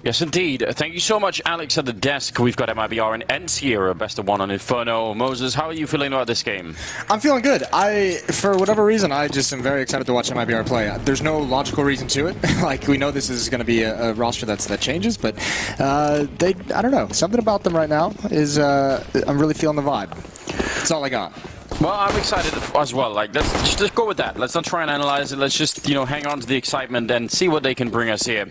Yes, indeed. Thank you so much, Alex, at the desk. We've got MIBR and ENCE here, best of one on Inferno. Moses, how are you feeling about this game? I'm feeling good. For whatever reason, I just am very excited to watch MIBR play. There's no logical reason to it. Like, we know this is going to be a roster that changes, but I don't know. Something about them right now is, I'm really feeling the vibe. That's all I got. Well, I'm excited as well. Like, let's just go with that. Let's not try and analyze it. Let's just, you know, hang on to the excitement and see what they can bring us here.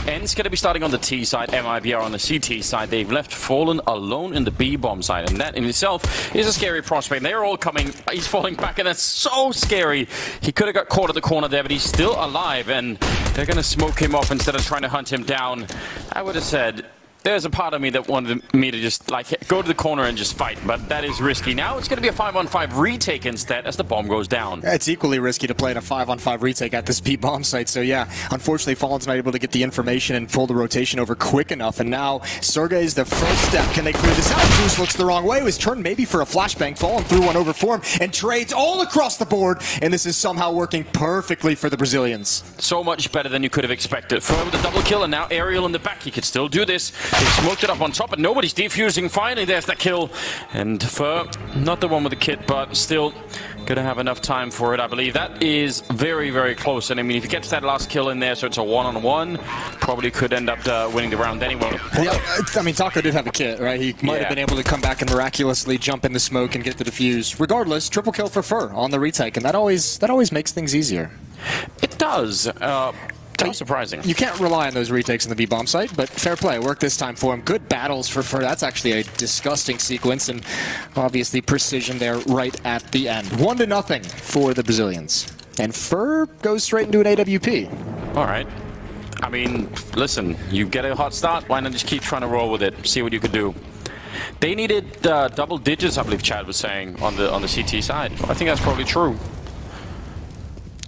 ENCE going to be starting on the T side, MIBR on the CT side. They've left Fallen alone in the B bomb side, and that in itself is a scary prospect. They're all coming. He's falling back, and that's so scary. He could have got caught at the corner there, but he's still alive, and they're going to smoke him off instead of trying to hunt him down. I would have said, there's a part of me that wanted me to just, like, go to the corner and just fight, but that is risky. Now it's going to be a 5-on-5 retake instead as the bomb goes down. It's equally risky to play in a 5-on-5 retake at this B bomb site, so yeah, unfortunately Fallen's not able to get the information and pull the rotation over quick enough, and now Sergey's the first step. Can they clear this out? Zeus looks the wrong way. It was turned maybe for a flashbang. Fallen threw one over for him and trades all across the board, and this is somehow working perfectly for the Brazilians. So much better than you could have expected. Fur with a double kill, and now Aerial in the back. He could still do this. They smoked it up on top, but nobody's defusing. Finally, there's the kill. And Fur, not the one with the kit, but still gonna have enough time for it, I believe. That is very, very close. And I mean, if he gets that last kill in there, so it's a one-on-one, probably could end up winning the round anyway. Yeah, I mean, Taco did have a kit, right? He might have been able to come back and miraculously jump in the smoke and get the defuse. Regardless, triple kill for Fur on the retake, and that always makes things easier. It does. Kind of surprising. You can't rely on those retakes in the B-bomb site, but fair play. Worked this time for him. Good battles for Fur. That's actually a disgusting sequence, and obviously precision there right at the end. 1-0 for the Brazilians. And Fur goes straight into an AWP. All right. I mean, listen, you get a hot start, why not just keep trying to roll with it, see what you could do. They needed double digits, I believe Chad was saying, on the CT side. I think that's probably true.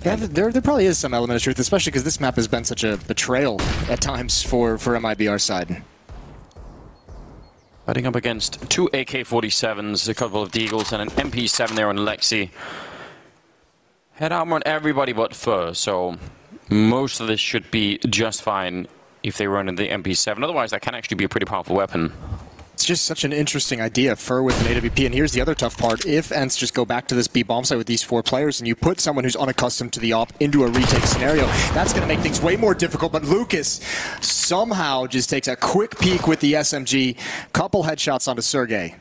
Yeah, there probably is some element of truth, especially because this map has been such a betrayal at times for MIBR side. Fighting up against two AK-47s, a couple of Deagles, and an MP7 there on Lexi. Head armor on everybody but Fur, so most of this should be just fine if they run in the MP7. Otherwise, that can actually be a pretty powerful weapon. It's just such an interesting idea, Fur with an AWP, and here's the other tough part. If ENCE just go back to this B-bomb site with these 4 players, and you put someone who's unaccustomed to the op into a retake scenario, that's going to make things way more difficult, but Lucas somehow just takes a quick peek with the SMG, couple headshots onto Sergey.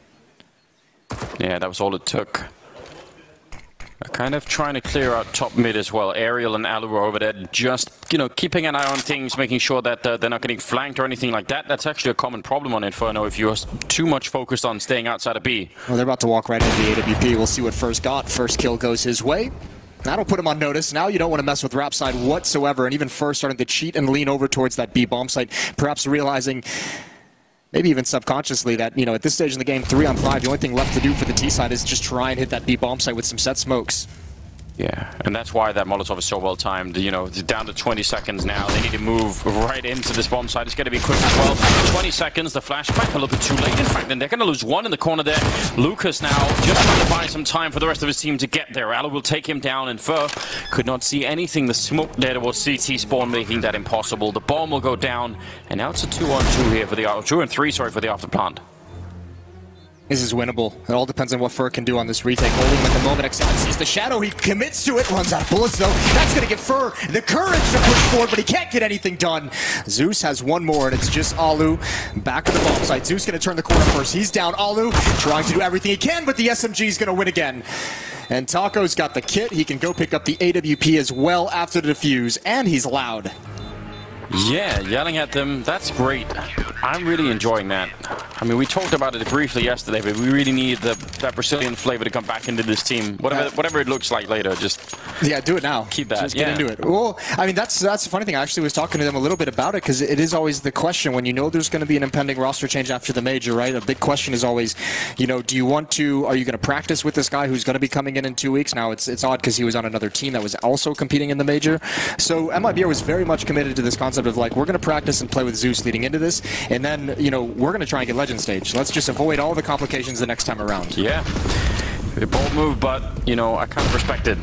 Yeah, that was all it took. Kind of trying to clear out top mid as well. Aerial and Alu are over there, just, you know, keeping an eye on things, making sure that they're not getting flanked or anything like that. That's actually a common problem on Inferno if you're too much focused on staying outside of B. Well, they're about to walk right into the AWP. We'll see what Fur's got. First kill goes his way. That'll put him on notice. Now you don't want to mess with Rap side whatsoever, and even Fur starting to cheat and lean over towards that B-bomb site, perhaps realizing, maybe even subconsciously, that, you know, at this stage in the game, 3-on-5, the only thing left to do for the T side is just try and hit that B-bomb site with some set smokes. Yeah, and that's why that Molotov is so well timed. You know, it's down to 20 seconds now. They need to move right into this bomb site. It's going to be quick as well. 20 seconds, the flashback a little bit too late. In fact, then they're going to lose one in the corner there. Lucas now just trying to buy some time for the rest of his team to get there. Ala will take him down, and Fur could not see anything. The smoke there towards CT spawn, making that impossible. The bomb will go down, and now it's a 2-on-2 here for the 2-on-3, sorry, for the after plant. This is winnable. It all depends on what Fur can do on this retake. Holding him at the moment. Exxon sees the shadow. He commits to it. Runs out of bullets, though. That's going to give Fur the courage to push forward, but he can't get anything done. Zeus has one more, and it's just Alu back at the bomb site. Zeus going to turn the corner first. He's down. Alu trying to do everything he can, but the SMG is going to win again. And Taco's got the kit. He can go pick up the AWP as well after the defuse, and he's loud. Yeah, yelling at them, that's great. I'm really enjoying that. I mean, we talked about it briefly yesterday, but we really need that Brazilian flavor to come back into this team. Whatever it looks like later, just do it now. Keep that. Just get into it. Well, I mean, that's the funny thing. I actually was talking to them a little bit about it because it is always the question when you know there's going to be an impending roster change after the major, right? A big question is always, you know, are you going to practice with this guy who's going to be coming in 2 weeks? Now, it's odd because he was on another team that was also competing in the major. So MIBR was very much committed to this concept of like, we're going to practice and play with Zeus leading into this, and then, you know, we're going to try and get Legend Stage. Let's just avoid all the complications the next time around. Yeah. A bold move, but, you know, I kind of respect it.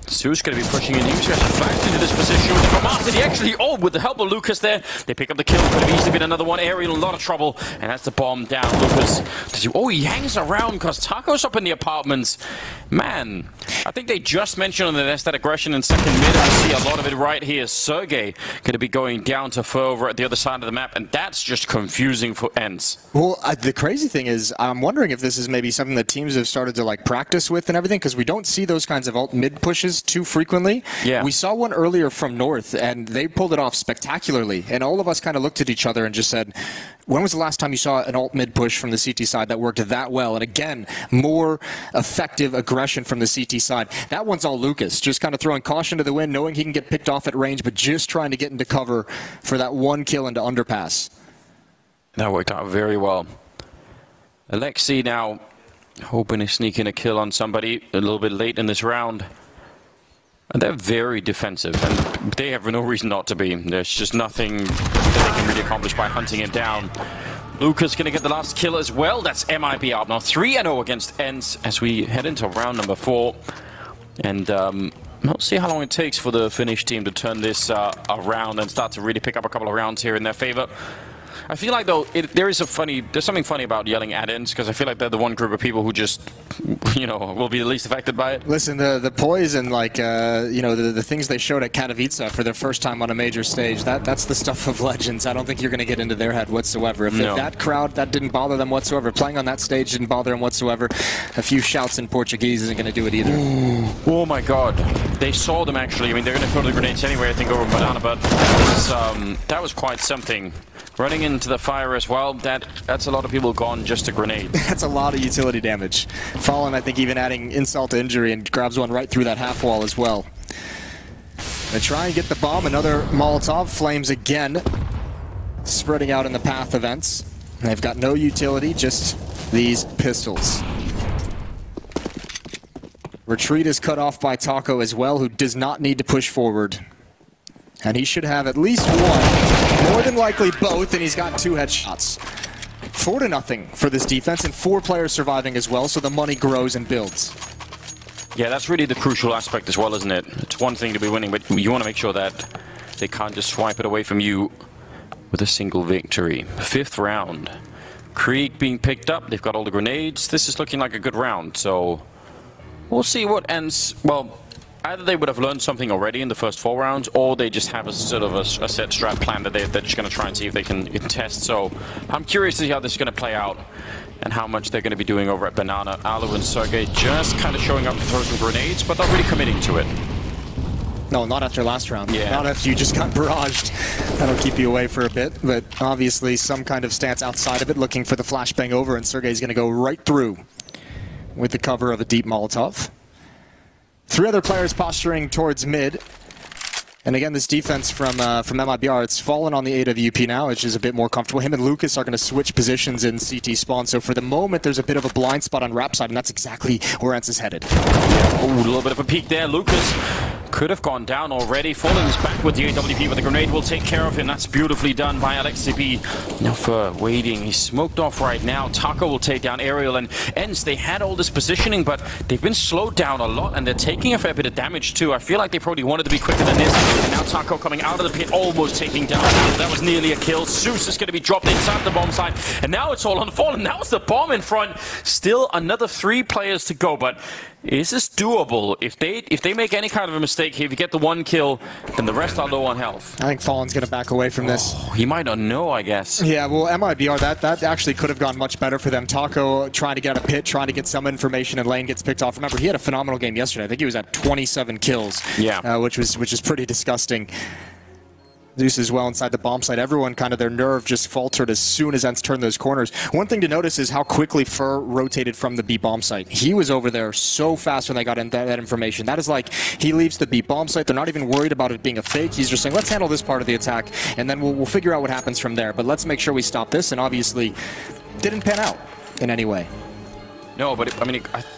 Zeus going to be pushing in. He was actually flashed into this position with the Martin. He actually, with the help of Lucas there, they pick up the kill. Could have easily been another one. Ariel in a lot of trouble, and that's the bomb down. Lucas, he hangs around because Taco's up in the apartments. Man, I think they just mentioned on the nest that aggression in second mid. I see a lot of it right here. Sergey going to be going down to Fur over at the other side of the map, and that's just confusing for ENCE. Well, the crazy thing is, I'm wondering if this is maybe something that teams have started to like practice with and everything, because we don't see those kinds of alt mid pushes too frequently. Yeah. We saw one earlier from North, and they pulled it off spectacularly. And all of us kind of looked at each other and just said, when was the last time you saw an alt mid push from the CT side that worked that well? And again, more effective aggression from the CT side. That one's all Lucas, just kind of throwing caution to the wind, knowing he can get picked off at range, but just trying to get into cover for that one kill into underpass. That worked out very well. Alexi now hoping to sneak in a kill on somebody a little bit late in this round. And they're very defensive, and they have no reason not to be. There's just nothing that they can really accomplish by hunting him down. Lucas going to get the last kill as well. That's MIBR now 3-0 against ENCE as we head into round number 4. And we'll see how long it takes for the Finnish team to turn this around and start to really pick up a couple of rounds here in their favor. I feel like, though, there's something funny about yelling at ENCE, because I feel like they're the one group of people who just, you know, will be the least affected by it. Listen, the poise and, like, you know, the things they showed at Katowice for their first time on a major stage, that's the stuff of legends. I don't think you're going to get into their head whatsoever. If that crowd, that didn't bother them whatsoever. Playing on that stage didn't bother them whatsoever. A few shouts in Portuguese isn't going to do it either. Oh, my God. They saw them, actually. I mean, they're going to throw the grenades anyway, I think, over Banana, but that was quite something. Running into the fire as well, that's a lot of people gone just to grenade. That's a lot of utility damage. Fallen, I think, even adding insult to injury and grabs one right through that half wall as well. They try and get the bomb, another Molotov, flames again. Spreading out in the path of ENCE. They've got no utility, just these pistols. Retreat is cut off by Taco as well, who does not need to push forward. And he should have at least one, more than likely both, and he's got 2 headshots. 4-0 for this defense, and 4 players surviving as well, so the money grows and builds. Yeah, that's really the crucial aspect as well, isn't it? It's one thing to be winning, but you want to make sure that they can't just swipe it away from you with a single victory. 5th round. Krieg being picked up, they've got all the grenades. This is looking like a good round, so we'll see what ends. Well, either they would have learned something already in the first 4 rounds, or they just have a sort of a set strat plan that they're just going to try and see if they can test. So I'm curious to see how this is going to play out and how much they're going to be doing over at Banana. Alu and Sergey just kind of showing up to throw some grenades, but not really committing to it. No, not after last round. Yeah. Not after you just got barraged. That'll keep you away for a bit, but obviously some kind of stance outside of it, looking for the flashbang over, and Sergey's going to go right through with the cover of a deep Molotov. 3 other players posturing towards mid. And again, this defense from MIBR, it's fallen on the AWP now, which is a bit more comfortable. Him and Lucas are going to switch positions in CT spawn. So for the moment, there's a bit of a blind spot on Rap side, and that's exactly where ENCE is headed. Yeah, a little bit of a peek there. Lucas could have gone down already. Fallen is back with the AWP, but the grenade will take care of him. That's beautifully done by AlexCP. Now for waiting, he's smoked off right now. Taco will take down Ariel, and ENCE, they had all this positioning, but they've been slowed down a lot, and they're taking a fair bit of damage too. I feel like they probably wanted to be quicker than this. And now Taco coming out of the pit, almost taking down. That was nearly a kill. Zeus is going to be dropped inside the bomb site, and now it's all on Fallen. Now it's the bomb in front. Still another 3 players to go, but is this doable? If they make any kind of a mistake here, if you get the 1 kill, then the rest are low on health. I think Fallen's going to back away from this. He might not know, I guess. Yeah, well, MIBR, that actually could have gone much better for them. Taco trying to get out of pit, trying to get some information, and Lane gets picked off. Remember, he had a phenomenal game yesterday. I think he was at 27 kills, yeah, which is pretty disgusting. Zeus as well inside the bomb site. Everyone kind of their nerve just faltered as soon as ENCE turned those corners. One thing to notice is how quickly Fur rotated from the B bomb site. He was over there so fast when they got in that information. That is like, he leaves the B bomb site. They're not even worried about it being a fake. He's just saying, let's handle this part of the attack, and then we'll figure out what happens from there. But let's make sure we stop this, and obviously didn't pan out in any way. No, but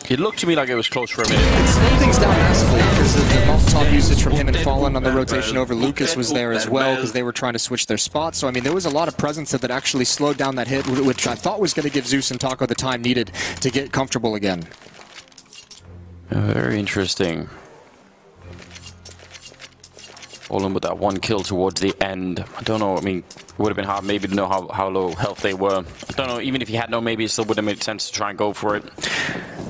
it looked to me like it was close for a minute. It slowed things down massively because of the Molotov usage from him and Fallen on the rotation over. Lucas was there as well because they were trying to switch their spots. So, I mean, there was a lot of presence that actually slowed down that hit, which I thought was going to give Zeus and Taco the time needed to get comfortable again. Very interesting. Fallen with that one kill towards the end. I don't know, I mean, it would have been hard maybe to know how low health they were. I don't know, even if he had no, maybe it still would have made sense to try and go for it.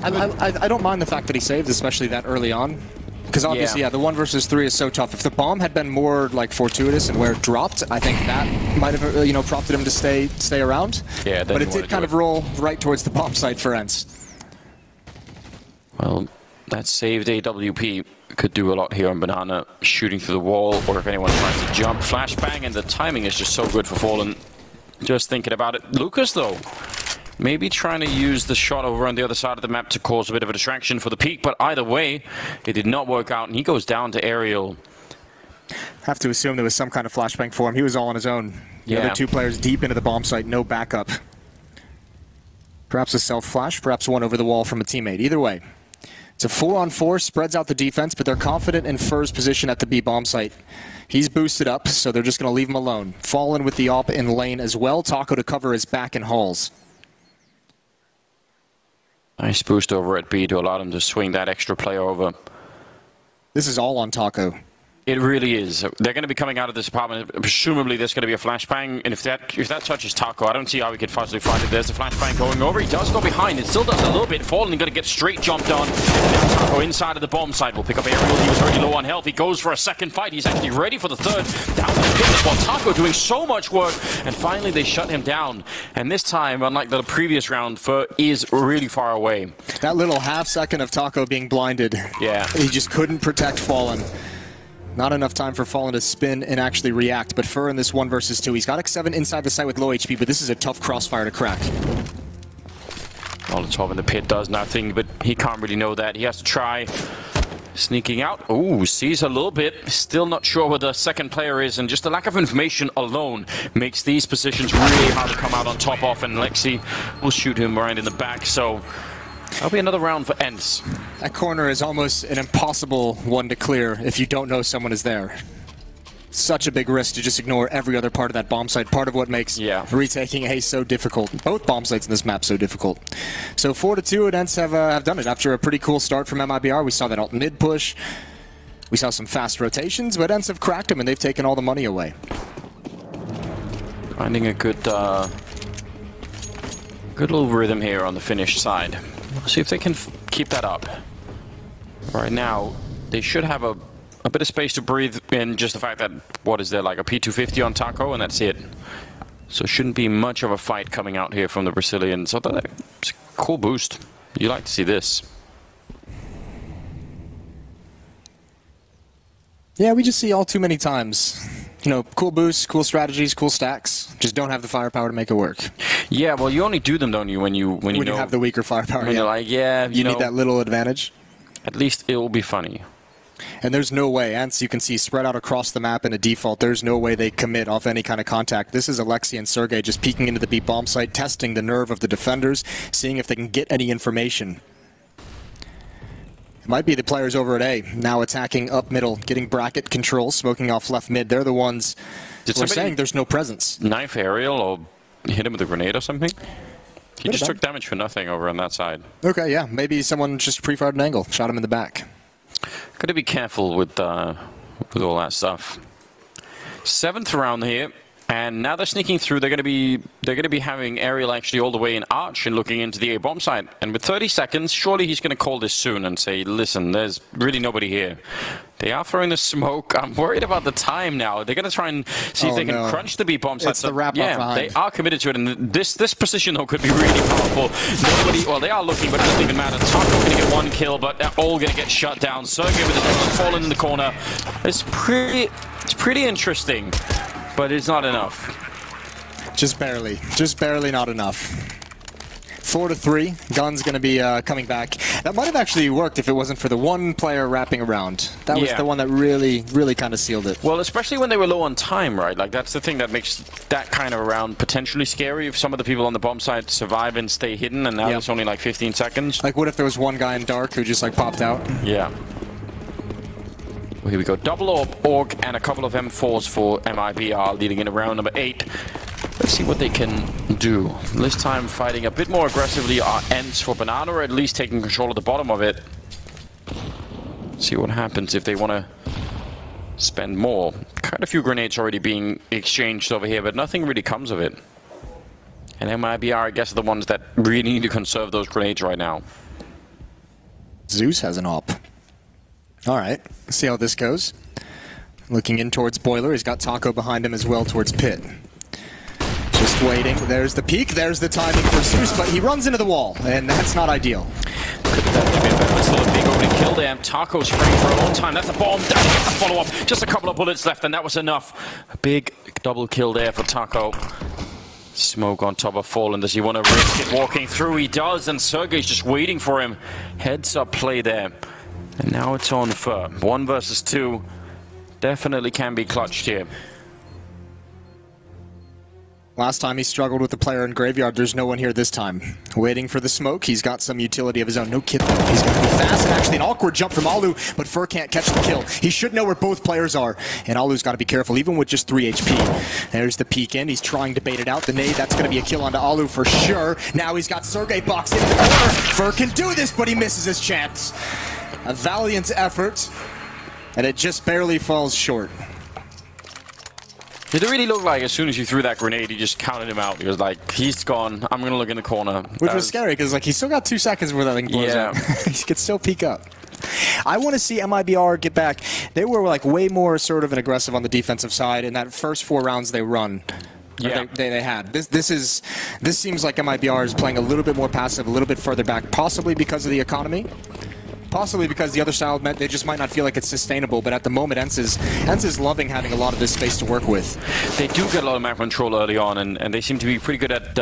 I don't mind the fact that he saved, especially that early on. Because obviously, yeah, the 1 versus 3 is so tough. If the bomb had been more like fortuitous and where it dropped, I think that might have, you know, prompted him to stay around. Yeah, but it did kind of roll right towards the bomb site for ENCE. Well, that saved AWP could do a lot here on Banana, shooting through the wall, or if anyone tries to jump, flashbang, and the timing is just so good for Fallen. Just thinking about it. Lucas, though, maybe trying to use the shot over on the other side of the map to cause a bit of a distraction for the peak, but either way, it did not work out, and he goes down to Aerial. Have to assume there was some kind of flashbang for him. He was all on his own. The other 2 players deep into the bomb site, no backup. Perhaps a self-flash, perhaps one over the wall from a teammate. Either way. It's a 4-on-4, spreads out the defense, but they're confident in Fur's position at the B bomb site. He's boosted up, so they're just going to leave him alone. Fallen with the AWP in lane as well. Taco to cover his back and halls. Nice boost over at B to allow them to swing that extra player over. This is all on Taco. It really is. They're going to be coming out of this apartment. Presumably, there's going to be a flashbang, and if that touches Taco, I don't see how he could possibly find it. There's a flashbang going over. He does go behind. It still does a little bit. Fallen going to get straight jumped on. Now Taco inside of the bomb site will pick up Aerial. He was already low on health. He goes for a second fight. He's actually ready for the third. Down to the pit as well. Taco doing so much work, and finally they shut him down. And this time, unlike the previous round, Fur is really far away. That little half second of Taco being blinded. Yeah. He just couldn't protect Fallen. Not enough time for Fallen to spin and actually react, but Fur in this 1 versus 2. He's got X7 inside the site with low HP, but this is a tough crossfire to crack. Molotov in the pit does nothing, but he can't really know that. He has to try sneaking out. Ooh, sees a little bit. Still not sure where the second player is, and just the lack of information alone makes these positions really hard to come out on top of, and Lexi will shoot him right in the back, so that'll be another round for ENCE. That corner is almost an impossible one to clear if you don't know someone is there. Such a big risk to just ignore every other part of that bomb site. Part of what makes retaking A so difficult. Both bomb sites in this map so difficult. So 4-2 and ENCE have done it after a pretty cool start from MIBR. We saw that alt mid push. We saw some fast rotations, but ENCE have cracked them and they've taken all the money away. Finding a good little rhythm here on the Finnish side. See if they can keep that up. Right now, they should have a bit of space to breathe in just the fact that, what is there, like a P250 on Taco, and that's it. So it shouldn't be much of a fight coming out here from the Brazilians. So it's a cool boost. You like to see this. Yeah, we just see all too many times. You know, cool boosts, cool strategies, cool stacks. Just don't have the firepower to make it work. Yeah, well, you only do them, don't you, when you have the weaker firepower. You're like, yeah, you need that little advantage. At least it will be funny. And there's no way, ENCE, you can see spread out across the map in a default, there's no way they commit off any kind of contact. This is Alexi and Sergey just peeking into the B bomb site, testing the nerve of the defenders, seeing if they can get any information. It might be the players over at A, now attacking up middle, getting bracket control, smoking off left mid. They're the ones who are saying there's no presence. Knife Aerial or hit him with a grenade or something? He just took damage for nothing over on that side. Okay, yeah, maybe someone just pre-fired an angle, shot him in the back. Got to be careful with all that stuff. 7th round here, and now they're sneaking through. They're going to be having Aerial actually all the way in Arch and looking into the A bomb site. And with 30 seconds, surely he's going to call this soon and say, "Listen, there's really nobody here." They are throwing the smoke. I'm worried about the time now. They're going to try and see if they can crunch the B bomb site. It's the wrap up behind. They are committed to it, and this position though could be really powerful. Nobody, well, they are looking, but it doesn't even matter. Taco going to get 1 kill, but they're all going to get shut down. Sergey with his fallen in the corner. It's pretty It's pretty interesting, but it's not enough. Just barely not enough. 4-3. Gun's going to be coming back. That might have actually worked if it wasn't for the one player wrapping around. That was the one that really kind of sealed it. Well, especially when they were low on time, right? Like, that's the thing that makes that kind of a round potentially scary. If some of the people on the bomb side survive and stay hidden, and now it's only like 15 seconds. Like, what if there was one guy in dark who just, like, popped out? Yeah. Well, here we go. Double orc and a couple of M4s for MIBR leading in round number 8. Let's see what they can do. This time fighting a bit more aggressively are ENCE for Banana, or at least taking control of the bottom of it. See what happens if they want to spend more. Quite a few grenades already being exchanged over here, but nothing really comes of it. And MIBR, I guess, are the ones that really need to conserve those grenades right now. Zeus has an op. Alright, let's see how this goes. Looking in towards Boiler, he's got Taco behind him as well towards Pit. Just waiting. There's the peak. There's the timing for Zeus, but he runs into the wall, and that's not ideal. Could have definitely been better. Still a big opening kill there. Taco spraying for a long time. That's a bomb. Doesn't get the follow-up. Just a couple of bullets left, and that was enough. A big double kill there for Taco. Smoke on top of Fallen. Does he want to risk it walking through? He does, and Sergey's just waiting for him. Heads up play there. And now it's on for 1 versus 2. Definitely can be clutched here. Last time he struggled with the player in Graveyard, there's no one here this time. Waiting for the smoke, he's got some utility of his own. No kid though, he's gonna be fast, and actually an awkward jump from Alu, but Fur can't catch the kill. He should know where both players are, and Alu's gotta be careful, even with just 3 HP. There's the peek in, he's trying to bait it out. The nade, that's gonna be a kill onto Alu for sure. Now he's got Sergey boxed into the corner. Fur can do this, but he misses his chance. A valiant effort, and it just barely falls short. Did it really look like as soon as you threw that grenade, he just counted him out? He was like, he's gone, I'm going to look in the corner. Which was scary, because like he's still got 2 seconds before that thing blows up. He could still peek up. I want to see MIBR get back. They were like way more sort of an aggressive on the defensive side in that first 4 rounds they run. Yeah. They had. This seems like MIBR is playing a little bit more passive, a little bit further back, possibly because of the economy. Possibly because the other style meant they just might not feel like it's sustainable, but at the moment, ENCE is loving having a lot of this space to work with. They do get a lot of map control early on, and they seem to be pretty good at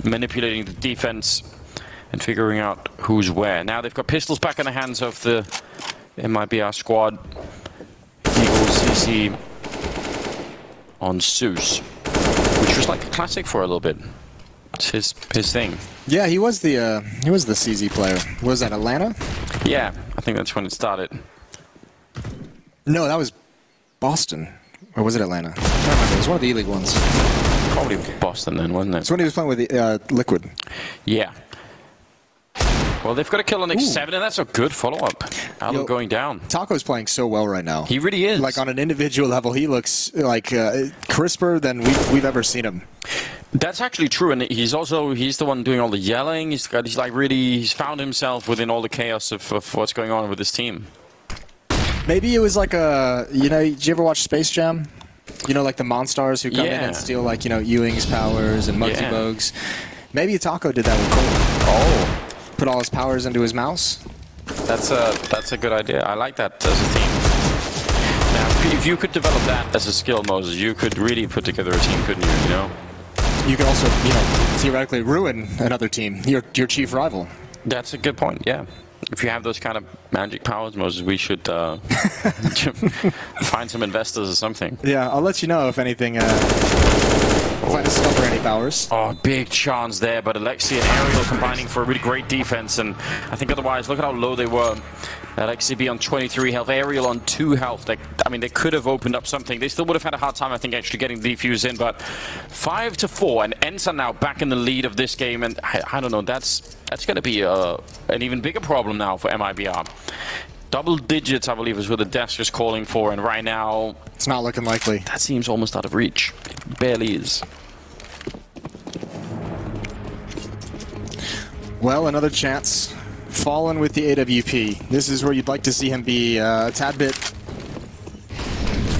manipulating the defense and figuring out who's where. Now they've got pistols back in the hands of the MIBR squad. Eagle CC on Zeus, which was like a classic for a little bit. It's his thing. Yeah, he was the CZ player. Was that Atlanta? Yeah, I think that's when it started. No, that was Boston. Or was it Atlanta? I don't remember. It was one of the E-League ones. Probably Boston then, wasn't it? It's when he was playing with the, Liquid. Yeah. Well, they've got a kill on X7, and that's a good follow-up. Alu going down. Taco's playing so well right now. He really is. Like, on an individual level, he looks like crisper than we've ever seen him. That's actually true, and he's the one doing all the yelling. He's found himself within all the chaos of what's going on with his team. Maybe it was like did you ever watch Space Jam? You know, like the Monstars who come in and steal, like, Ewing's powers and Muggsy Bogues. Maybe Taco did that with Cole. Oh. Put all his powers into his mouse. That's a good idea. I like that as a theme. Now, if you could develop that as a skill, Moses, you could really put together a team, couldn't you? You could also, theoretically ruin another team, your chief rival. That's a good point, yeah. If you have those kind of magic powers, Moses, we should find some investors or something. Yeah, I'll let you know if anything, if I discover any powers. Oh, big chance there, but Alexi and Ariel combining for a really great defense, and I think otherwise, look at how low they were. Alexi be on 23 health, Ariel on 2 health. They could have opened up something. They still would have had a hard time, I think, actually getting the defuse in, but 5-4, and ENCE are now back in the lead of this game, and I don't know, that's going to be an even bigger problem now for MIBR. Double digits, I believe, is what the desk is calling for, and right now... It's not looking likely. That seems almost out of reach. It barely is. Well, another chance. Fallen with the AWP. This is where you'd like to see him be a tad bit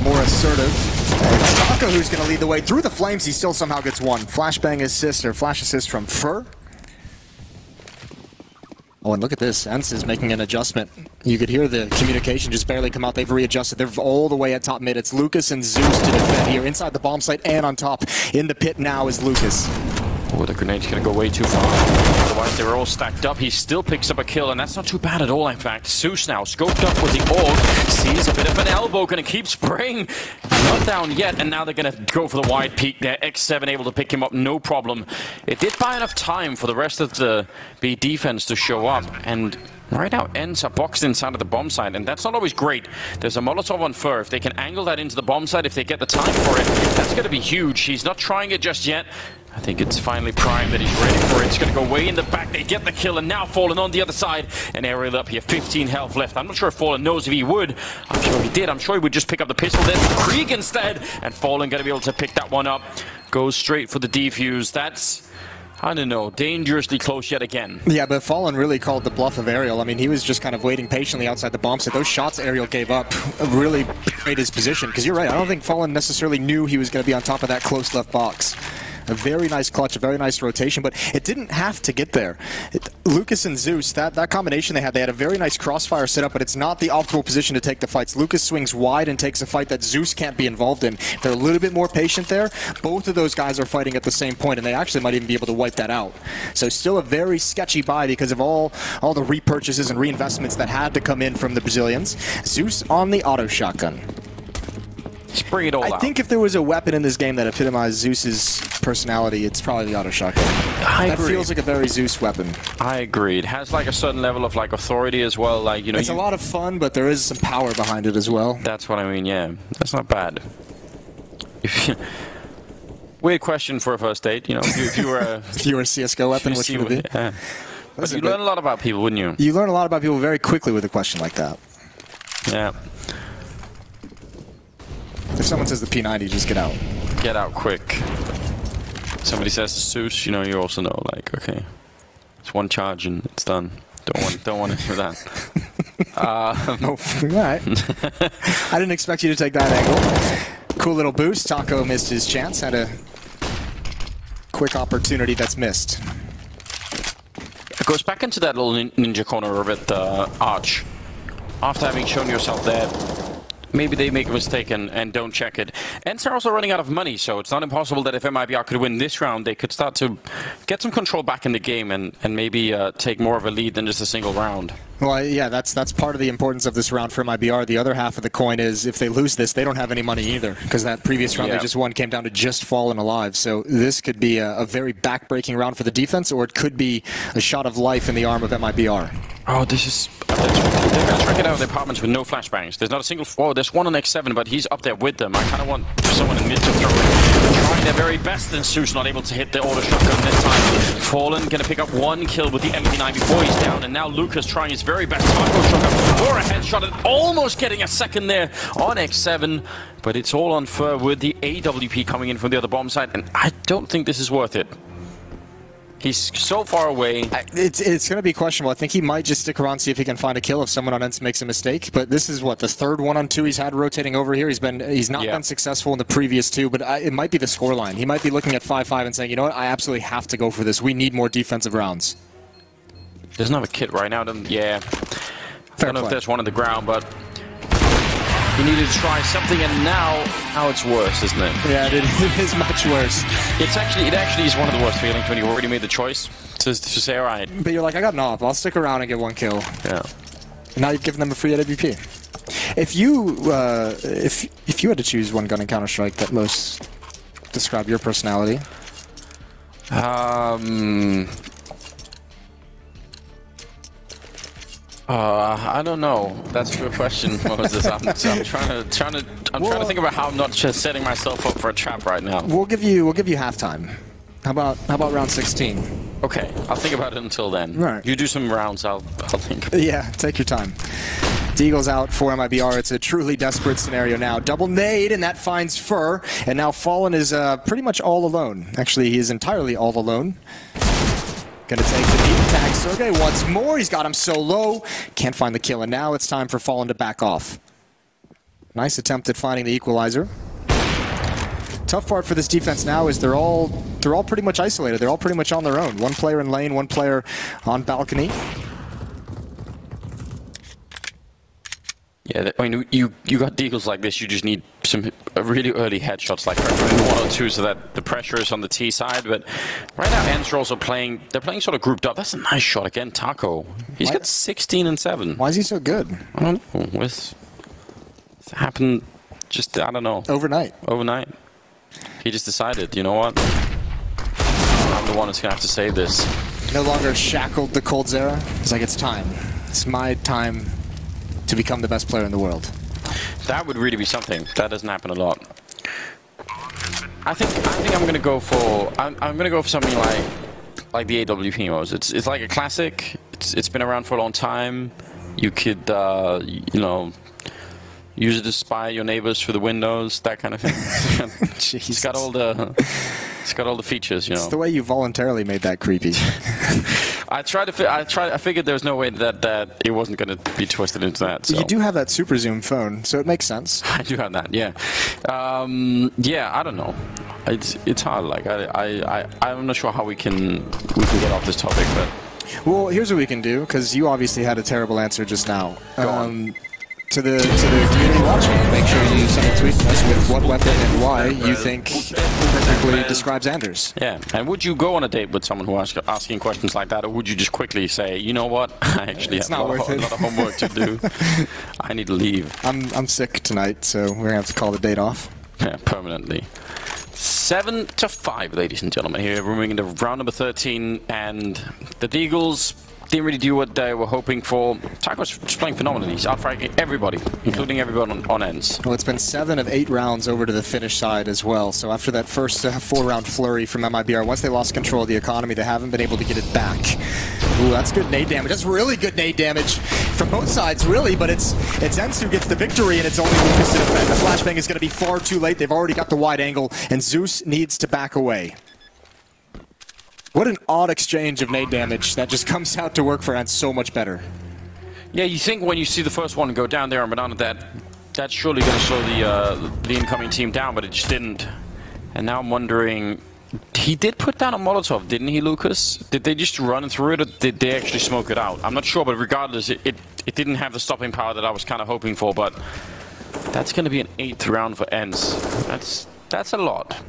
more assertive. It's Taco who's going to lead the way through the flames. He still somehow gets one. Flashbang assist or flash assist from Fur. Oh, and look at this. ENCE is making an adjustment. You could hear the communication just barely come out. They've readjusted. They're all the way at top mid. It's Lucas and Zeus to defend here inside the bomb site and on top. In the pit now is Lucas. Oh, the grenade's going to go way too far. Otherwise, they were all stacked up. He still picks up a kill, and that's not too bad at all, in fact. Zeus now, scoped up with the AUG, sees a bit of an elbow, going to keep spraying. Not down yet, and now they're going to go for the wide peak there. X7 able to pick him up, no problem. It did buy enough time for the rest of the B defense to show up, and right now, ENCE are boxed inside of the bomb site, and that's not always great. There's a Molotov on Fur. If they can angle that into the bomb site, if they get the time for it, that's going to be huge. He's not trying it just yet. I think it's finally primed that he's ready for it. It's going to go way in the back. They get the kill, and now Fallen on the other side. And aerial up here, 15 health left. I'm not sure if Fallen knows if he would. I'm sure he did. I'm sure he would just pick up the pistol. There's Krieg instead, and Fallen going to be able to pick that one up. Goes straight for the defuse. That's, I don't know, dangerously close yet again. Yeah, but Fallen really called the bluff of Aerial. I mean, he was just kind of waiting patiently outside the bomb set. Those shots Aerial gave up really made his position. Because you're right, I don't think Fallen necessarily knew he was going to be on top of that close left box. A very nice clutch, a very nice rotation, but it didn't have to get there. Lucas and Zeus, that combination they had a very nice crossfire setup, but it's not the optimal position to take the fights. Lucas swings wide and takes a fight that Zeus can't be involved in. They're a little bit more patient there. Both of those guys are fighting at the same point, and they actually might even be able to wipe that out. So still a very sketchy buy because of all the repurchases and reinvestments that had to come in from the Brazilians. Zeus on the auto shotgun. Just bring it all out. I think if there was a weapon in this game that epitomized Zeus's personality, it's probably the auto shotgun. That feels like a very Zeus weapon. I agree. It has like a certain level of like authority as well. Like, you know, it's a lot of fun, but there is some power behind it as well. That's what I mean. Yeah, that's not bad. Weird question for a first date. You know, if you were a if you were a CS:GO weapon, which would it be? Yeah. But you learn a lot about people, wouldn't you? You learn a lot about people very quickly with a question like that. Yeah. If someone says the P90, just get out. Get out quick. Somebody says the Zeus, you know, you also know, like, okay, it's one charge and it's done. Don't want to hear that. Oh, all right. I didn't expect you to take that angle. Cool little boost. Taco missed his chance. Had a quick opportunity that's missed. It goes back into that little ninja corner of it, Arch. After having shown yourself there, maybe they make a mistake and don't check it. ENCE are also running out of money, so it's not impossible that if MIBR could win this round, they could start to get some control back in the game and maybe take more of a lead than just a single round. Well, yeah, that's part of the importance of this round for MIBR. The other half of the coin is if they lose this, they don't have any money either, because that previous round they just won came down to just Fallen alive. So this could be a very back-breaking round for the defense, or it could be a shot of life in the arm of MIBR. Oh, this is... They're going to track it out of the apartments with no flashbangs. There's not a single... Oh, there's one on X7, but he's up there with them. I kind of want someone in mid to throw it. They're trying their very best, and Zeus not able to hit the auto shotgun this time. Fallen going to pick up one kill with the MP9 before he's down, and now Lucas trying his very best taco shotgun for a headshot and almost getting a second there on X7. But it's all on Fur with the AWP coming in from the other bomb site, and I don't think this is worth it. He's so far away. It's going to be questionable. I think he might just stick around, see if he can find a kill if someone on ENCE makes a mistake. But this is what, the third 1-on-2 he's had rotating over here. He's not been successful in the previous two, but it might be the scoreline. He might be looking at 5-5 and saying, you know what, I absolutely have to go for this. We need more defensive rounds. There's another kit right now. Yeah. I don't know if there's one on the ground, but he needed to try something, and now it's worse, isn't it? Yeah, it is much worse. It actually is one of the worst feelings when you already made the choice to say, all right. But you're like, I got an off. I'll stick around and get one kill. Yeah. And now you've given them a free AWP. If you had to choose one gun in Counter-Strike that most describe your personality, I don't know. That's a good question. What was this? I'm trying to think about how I'm not just setting myself up for a trap right now. We'll give you halftime. How about round 16? Okay, I'll think about it until then. Right. You do some rounds, I'll think. Yeah, take your time. Deagle's out for MIBR. It's a truly desperate scenario now. Double nade, and that finds Fur. And now Fallen is pretty much all alone. Actually, he is entirely all alone. Gonna take the deep attack. Sergey once more. He's got him so low. Can't find the kill, and now it's time for Fallen to back off. Nice attempt at finding the equalizer. Tough part for this defense now is they're all pretty much isolated. They're all pretty much on their own. One player in lane, one player on balcony. Yeah, I mean, you got deagles like this, you just need some really early headshots, like 1 or 2, so that the pressure is on the T side. But right now, ENCE are also playing, they're playing sort of grouped up. That's a nice shot again, Taco. He's got 16 and 7. Why is he so good? I don't know. What's happened just, I don't know. Overnight. Overnight. He just decided, you know what? I'm the one that's going to have to save this. No longer shackled to Coldzera. It's like, it's time. It's my time to become the best player in the world. That would really be something. That doesn't happen a lot. I think I'm gonna go for something like the AWP modes. It's like a classic. It's been around for a long time. You could you know, use it to spy your neighbors through the windows, that kind of thing. It's got all the features, you know. It's the way you voluntarily made that creepy. I figured there was no way that it wasn't going to be twisted into that. So. You do have that super zoom phone, so it makes sense. I do have that, yeah. Yeah, I don't know. It's hard. Like I'm not sure how we can get off this topic, but. Well, here's what we can do, because you obviously had a terrible answer just now. To the community watching, make sure you send a tweet to us with what weapon and why you think perfectly describes Anders. Yeah, and would you go on a date with someone who asking questions like that, or would you just quickly say, you know what, I actually have a lot of homework to do. I need to leave. I'm sick tonight, so we're gonna have to call the date off. Yeah, permanently. 7-5, ladies and gentlemen. Here we're moving into round number 13, and the Deagles didn't really do what they were hoping for. Taco's just playing phenomenally. He's outfragging everybody, including everyone on ENCE. Well, it's been 7 of 8 rounds over to the Finnish side as well. So after that first 4-round flurry from MIBR, once they lost control of the economy, they haven't been able to get it back. Ooh, that's good nade damage. That's really good nade damage from both sides, really. But it's ENCE who gets the victory, and it's only Lucas to defend. The flashbang is going to be far too late. They've already got the wide angle, and Zeus needs to back away. What an odd exchange of nade damage that just comes out to work for ENCE so much better. Yeah, you think when you see the first one go down there on Banana that's surely going to slow the incoming team down, but it just didn't. And now I'm wondering, he did put down a Molotov, didn't he, Lucas? Did they just run through it, or did they actually smoke it out? I'm not sure, but regardless, it didn't have the stopping power that I was kind of hoping for, but that's going to be an 8th round for ENCE. That's a lot.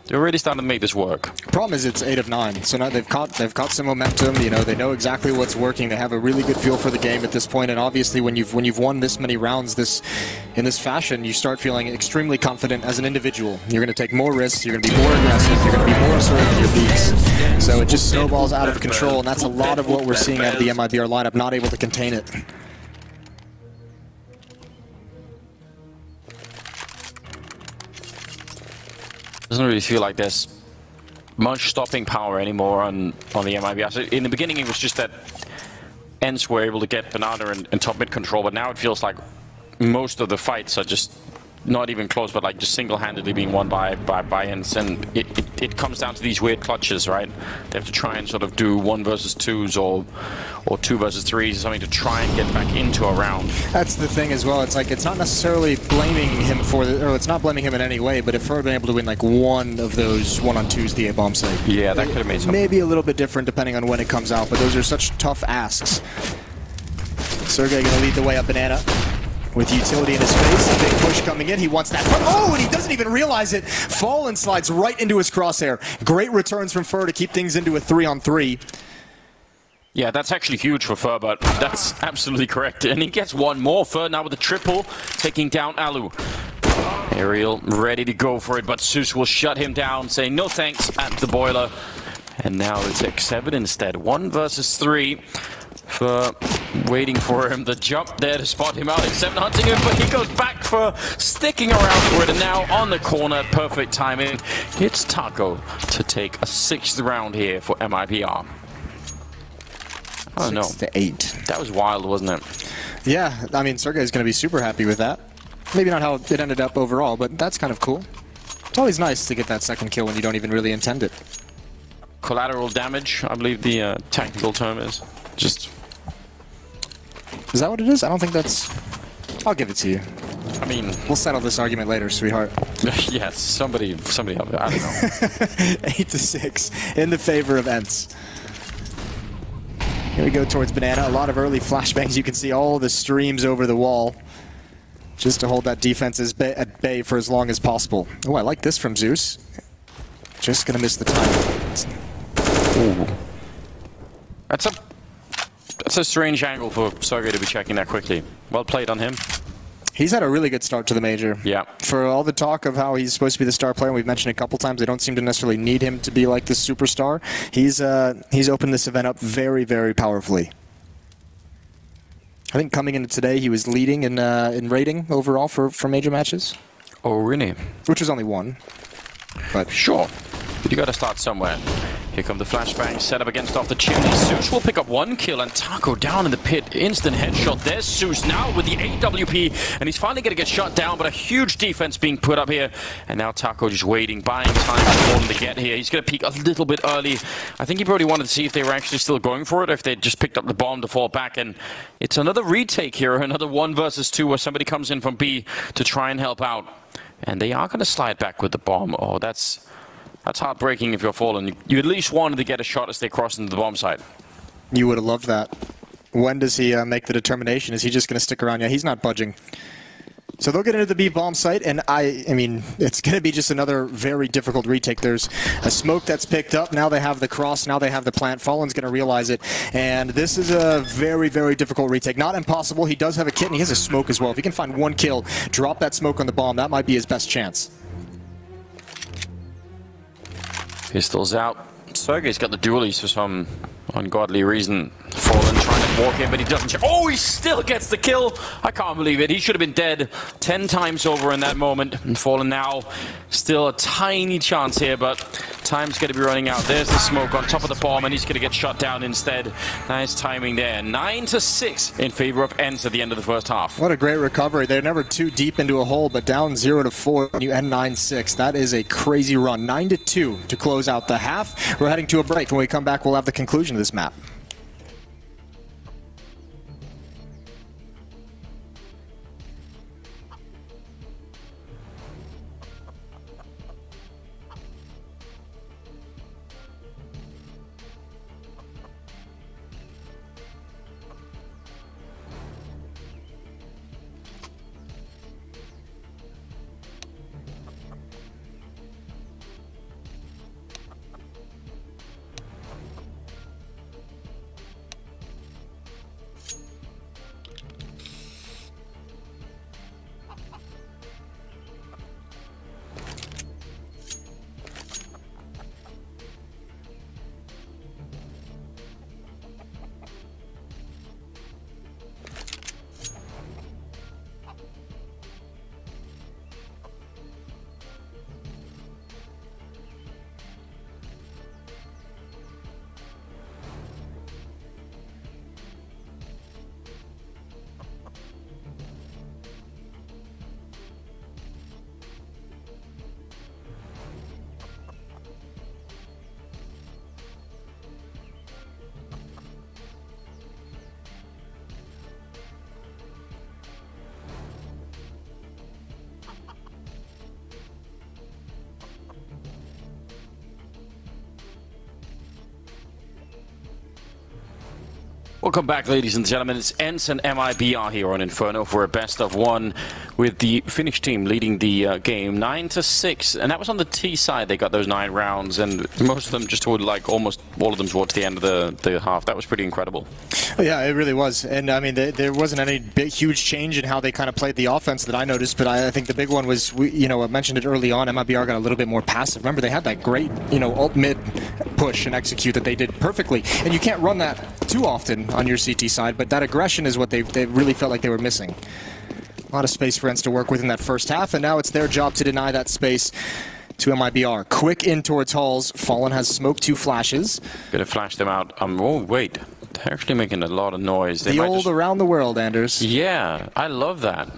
They're already starting to make this work. Problem is, it's 8 of 9, so now they've caught some momentum. You know, they know exactly what's working. They have a really good feel for the game at this point, and obviously, when you've won this many rounds in this fashion, you start feeling extremely confident as an individual. You're going to take more risks. You're going to be more aggressive. You're going to be more assertive in your peaks. So it just snowballs out of control, and that's a lot of what we're seeing out of the MIBR lineup, not able to contain it. Doesn't really feel like there's much stopping power anymore on the MIBR. So in the beginning, it was just that ENCE were able to get Banana and top mid control, but now it feels like most of the fights are just not even close, but like just single-handedly being won by ENCE, and it comes down to these weird clutches, right? They have to try and sort of do 1 versus 2s or 2 versus 3s or something to try and get back into a round. That's the thing as well. It's like, it's not necessarily blaming him or it's not blaming him in any way, but if Fer had been able to win like one of those 1-on-2s the A-bomb site, yeah, that could have made something. Maybe a little bit different depending on when it comes out, but those are such tough asks. Sergey going to lead the way up Banana. With utility in his face, a big push coming in. He wants that. Oh, and he doesn't even realize it. Fallen slides right into his crosshair. Great returns from Fer to keep things into a 3-on-3. Yeah, that's actually huge for Fer, but that's absolutely correct. And he gets one more. Fer now with a triple, taking down Alu. Aerial ready to go for it, but Zeus will shut him down, saying no thanks at the boiler. And now it's X7 instead. 1 versus 3. For waiting for him to jump there to spot him out. X7 hunting him, but he goes back for sticking around for it. And now on the corner, perfect timing. It's Taco to take a 6th round here for MIBR. Oh no. 6-8. That was wild, wasn't it? Yeah, I mean, Sergey's going to be super happy with that. Maybe not how it ended up overall, but that's kind of cool. It's always nice to get that 2nd kill when you don't even really intend it. Collateral damage, I believe the technical term is. Just... Is that what it is? I don't think that's... I'll give it to you. I mean... We'll settle this argument later, sweetheart. Yes, somebody help me. I don't know. 8-6 in the favor of ENCE. Here we go towards Banana. A lot of early flashbangs. You can see all the streams over the wall. just to hold that defense at bay for as long as possible. Oh, I like this from Zeus. Just gonna miss the time. Ooh. That's a strange angle for Sergey to be checking that quickly. Well played on him. He's had a really good start to the major. Yeah. For all the talk of how he's supposed to be the star player, and we've mentioned a couple times, they don't seem to necessarily need him to be like this superstar. He's opened this event up very, very powerfully. I think coming into today, he was leading in rating overall for major matches. Oh, really? Which was only one. But sure. But you got to start somewhere. Here come the flashbang set up against off the chimney. Zeus will pick up one kill and Taco down in the pit. Instant headshot. There's Zeus now with the AWP, and he's finally going to get shot down, but a huge defense being put up here. And now Taco just waiting, buying time for him to get here. He's going to peek a little bit early. I think he probably wanted to see if they were actually still going for it, or if they just picked up the bomb to fall back. And it's another retake here, another 1 versus 2 where somebody comes in from B to try and help out. And they are going to slide back with the bomb. Oh, that's heartbreaking if you're fallen. You at least wanted to get a shot as they cross into the bomb site. You would have loved that. When does he make the determination? Is he just going to stick around? Yeah, he's not budging. So they'll get into the B bomb site, and I mean, it's going to be just another very difficult retake. There's a smoke that's picked up. Now they have the cross. Now they have the plant. Fallen's going to realize it, and this is a very, very difficult retake. Not impossible. He does have a kit, and he has a smoke as well. If he can find one kill, drop that smoke on the bomb, that might be his best chance. Pistols out. Sergey's got the dualies for some ungodly reason. Fallen trying to walk in, but he doesn't. Oh, he still gets the kill. I can't believe it. He should have been dead 10 times over in that moment. And Fallen now still a tiny chance here, but time's going to be running out. There's the smoke on top of the bomb, and he's going to get shot down instead. Nice timing there. 9-6 in favor of ENCE at the end of the first half. What a great recovery. They're never too deep into a hole, but down 0-4 when you end 9-6. That is a crazy run. 9-2 to close out the half. We're heading to a break. When we come back, we'll have the conclusion of this map. Welcome back, ladies and gentlemen. It's ENCE and MIBR here on Inferno for a best of one, with the Finnish team leading the game 9-6, and that was on the T side. They got those 9 rounds, and most of them just toward, like, almost all of them towards the end of the half. That was pretty incredible. Oh, yeah, it really was. And I mean, there wasn't any big, huge change in how they kind of played the offense that I noticed, but I think the big one was, I mentioned it early on, MIBR got a little bit more passive. Remember, they had that great, ult-mid push and execute that they did perfectly, and you can't run that too often on your CT side, but that aggression is what they really felt like they were missing. A lot of space for ENCE to work with in that first half, and now it's their job to deny that space to MIBR. Quick in towards Halls. Fallen has smoked 2 flashes. Gonna flash them out. Oh, wait. They're actually making a lot of noise. They the old around the world, Anders. Yeah, I love that.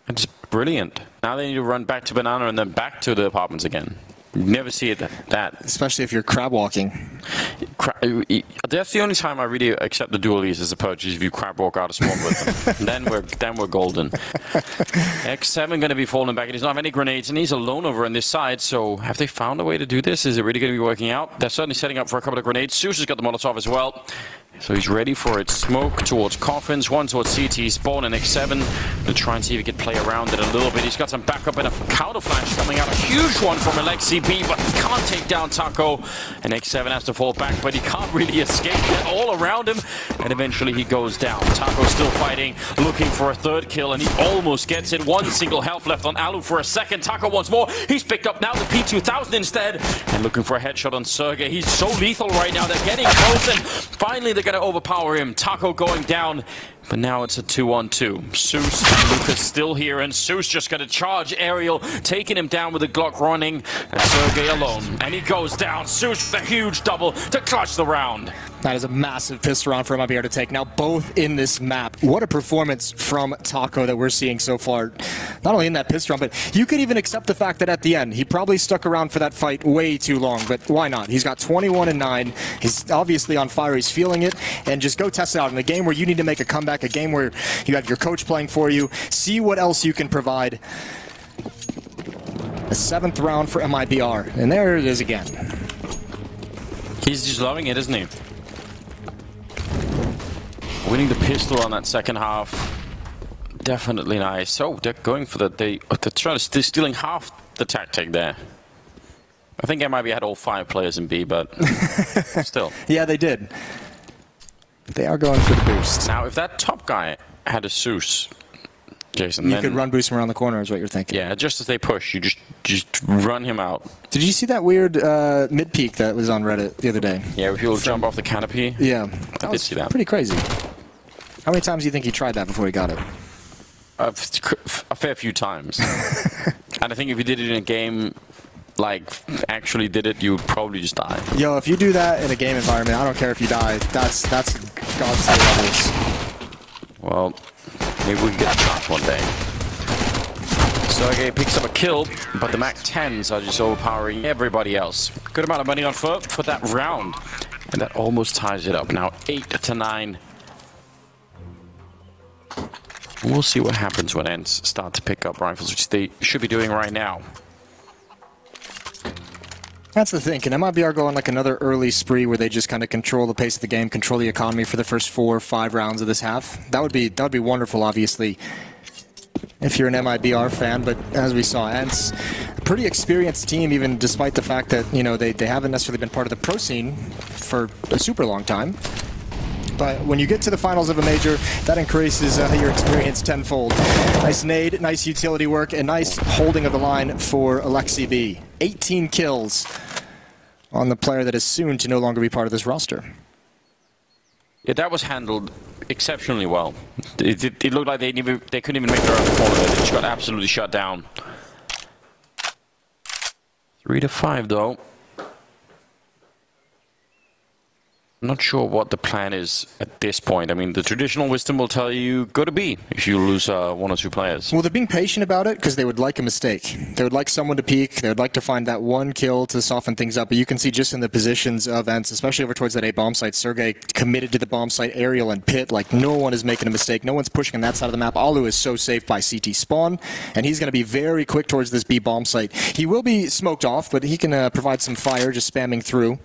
It's brilliant. Now they need to run back to Banana and then back to the apartments again. You never see it that. Especially if you're crab walking. That's the only time I really accept the dualies as a purchase, if you crab walk out of smoke with them. then we're golden. X7 going to be falling back. He doesn't have any grenades, and he's alone over on this side. So have they found a way to do this? Is it really going to be working out? They're certainly setting up for a couple of grenades. Zeus has got the Molotov as well. So he's ready for it. Smoke towards coffins, one towards CT spawn and X7 to try and see if he can play around it a little bit. He's got some backup and a counter flash coming out. A huge one from ENCE, but he can't take down Taco. And X7 has to fall back, but he can't really escape. They're all around him, and eventually he goes down. Taco still fighting, looking for a third kill, and he almost gets it. One single health left on Alu for a second. Taco once more. He's picked up now the P2000 instead, and looking for a headshot on Sergey. He's so lethal right now. They're getting close, and finally they're going to overpower him. Taco going down, but now it's a 2-on-2. Zeus and Lucas still here, and Zeus just going to charge Aerial, taking him down with the Glock running, and Sergey alone. And he goes down. Zeus with a huge double to clutch the round. That is a massive pistol round for MIBR to take. Now both in this map. What a performance from Taco that we're seeing so far. Not only in that pistol round, but you could even accept the fact that at the end, he probably stuck around for that fight way too long. But why not? He's got 21 and 9. He's obviously on fire. He's feeling it. And just go test it out in a game where you need to make a comeback, a game where you have your coach playing for you. See what else you can provide. A 7th round for MIBR. And there it is again. He's just loving it, isn't he? Winning the pistol on that second half, definitely nice. So they're going for that. They're stealing half the tactic there. I think MIB had all 5 players in B, but still. Yeah, they did. They are going for the boost. Now, if that top guy had a Zeus, Jason, you then could run boost him around the corner, is what you're thinking. Yeah, just as they push, you just run him out. Did you see that weird mid peak that was on Reddit the other day? Yeah, where people jump off the canopy. Yeah, I did see that. Pretty crazy. How many times do you think he tried that before he got it? A fair few times. And I think if you did it in a game, like actually did it, you would probably just die. Yo, if you do that in a game environment, I don't care if you die. That's God's levels. Well, maybe we can get a chance one day. Sergey picks up a kill, but the MAC-10s are just overpowering everybody else. Good amount of money on foot for that round, and that almost ties it up. Now 8-9. We'll see what happens when ENCE start to pick up rifles, which they should be doing right now. That's the thing. Can MIBR go on like another early spree where they just kind of control the pace of the game, control the economy for the first 4 or 5 rounds of this half? That would be wonderful, obviously, if you're an MIBR fan. But as we saw, ENCE, a pretty experienced team, even despite the fact that, you know, they haven't necessarily been part of the pro scene for a super long time. But when you get to the finals of a major, that increases your experience tenfold. Nice nade, nice utility work, and nice holding of the line for ENCE. 18 kills on the player that is soon to no longer be part of this roster. Yeah, that was handled exceptionally well. It looked like they couldn't even make their own corner. They just got absolutely shut down. 3-5 though. I'm not sure what the plan is at this point. I mean, the traditional wisdom will tell you go to B if you lose 1 or 2 players. Well, they're being patient about it because they would like a mistake. They would like someone to peek. They would like to find that one kill to soften things up. But you can see just in the positions of ENCE, especially over towards that A bomb site, Sergey committed to the bomb site, Aerial and Pit. Like, no one is making a mistake. No one's pushing on that side of the map. Alu is so safe by CT spawn, and he's going to be very quick towards this B bomb site. He will be smoked off, but he can provide some fire just spamming through.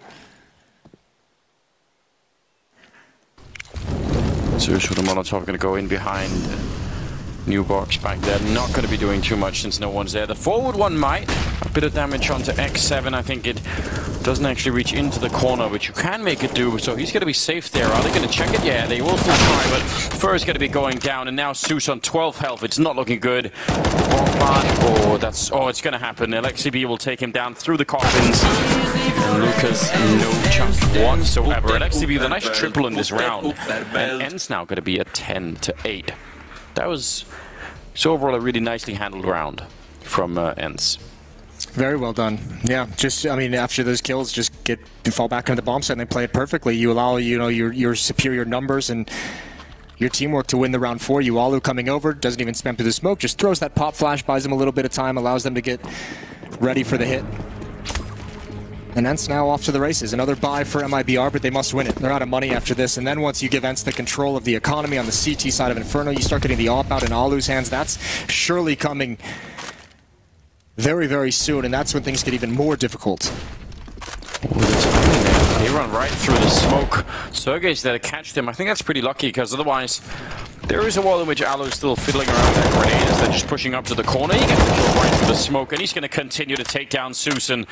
Zeus with a Molotov going to go in behind new box back there. Not going to be doing too much since no one's there. The forward one might. A bit of damage onto X7. I think it doesn't actually reach into the corner, which you can make it do. So he's going to be safe there. Are they going to check it? Yeah, they will still try, but first going to be going down. And now Zeus on 12 health. It's not looking good. Oh, it's going to happen. ENCE will take him down through the coffins. And Lucas, no chance whatsoever. ENCE with a nice triple in this round. And ENCE now going to be a 10-8. That was overall a really nicely handled round from ENCE. Very well done. Yeah, just, I mean, after those kills, just fall back into the bomb set and they play it perfectly. You allow, you know, your superior numbers and your teamwork to win the round for you. Alu coming over, doesn't even spam through the smoke, just throws that pop flash, buys them a little bit of time, allows them to get ready for the hit. And ENCE now off to the races. Another buy for MIBR, but they must win it. They're out of money after this. And then once you give ENCE the control of the economy on the CT side of Inferno, you start getting the op out in Alu's hands. That's surely coming very, very soon, and that's when things get even more difficult. They run right through the smoke. Sergey's there to catch them. I think that's pretty lucky, because otherwise there is a world in which Alu is still fiddling around with that grenade as they're just pushing up to the corner. He gets the kill right through the smoke, and he's going to continue to take down Zeus. And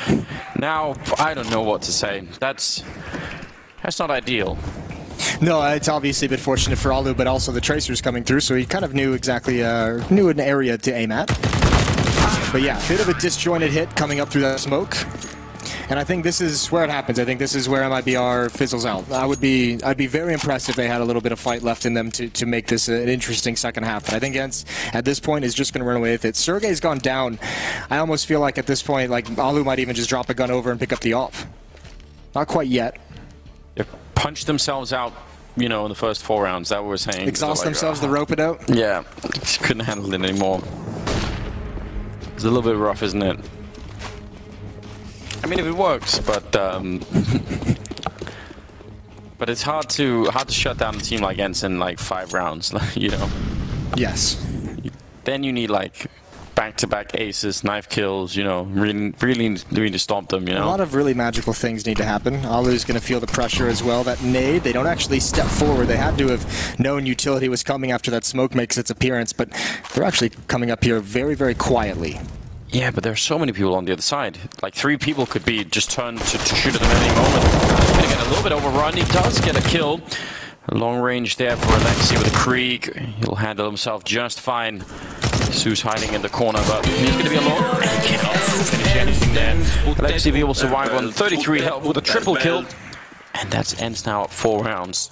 now, I don't know what to say. That's not ideal. No, it's obviously a bit fortunate for Alu, but also the Tracer's coming through, so he kind of knew exactly, knew an area to aim at. But yeah, bit of a disjointed hit coming up through that smoke. And I think this is where it happens. I think this is where MIBR fizzles out. I'd be very impressed if they had a little bit of fight left in them to make this an interesting second half. But I think ENCE, at this point, is just going to run away with it. Sergey's gone down. I almost feel like at this point, like, Alu might even just drop a gun over and pick up the op. Not quite yet. They've punched themselves out, you know, in the first 4 rounds, that we're saying. Exhaust themselves, the rope it out? Yeah, just couldn't handle it anymore. It's a little bit rough, isn't it? I mean, if it works, but but it's hard to shut down a team like ENCE in like 5 rounds, you know. Yes. Then you need like back-to-back aces, knife kills, you know, really need to stomp them, you know. A lot of really magical things need to happen. Alu's going to feel the pressure as well. That nade, they don't actually step forward. They had to have known utility was coming after that smoke makes its appearance, but they're actually coming up here very, very quietly. Yeah, but there's so many people on the other side. Like 3 people could be just turned to shoot at them at any moment. He's gonna get a little bit overrun. He does get a kill. Long range there for ENCE with a Krieg. He'll handle himself just fine. Zeus hiding in the corner, but he's going to be alone. He cannot finish anything there. ENCE will survive on 33 health with a triple kill. And that's ENCE now at 4 rounds.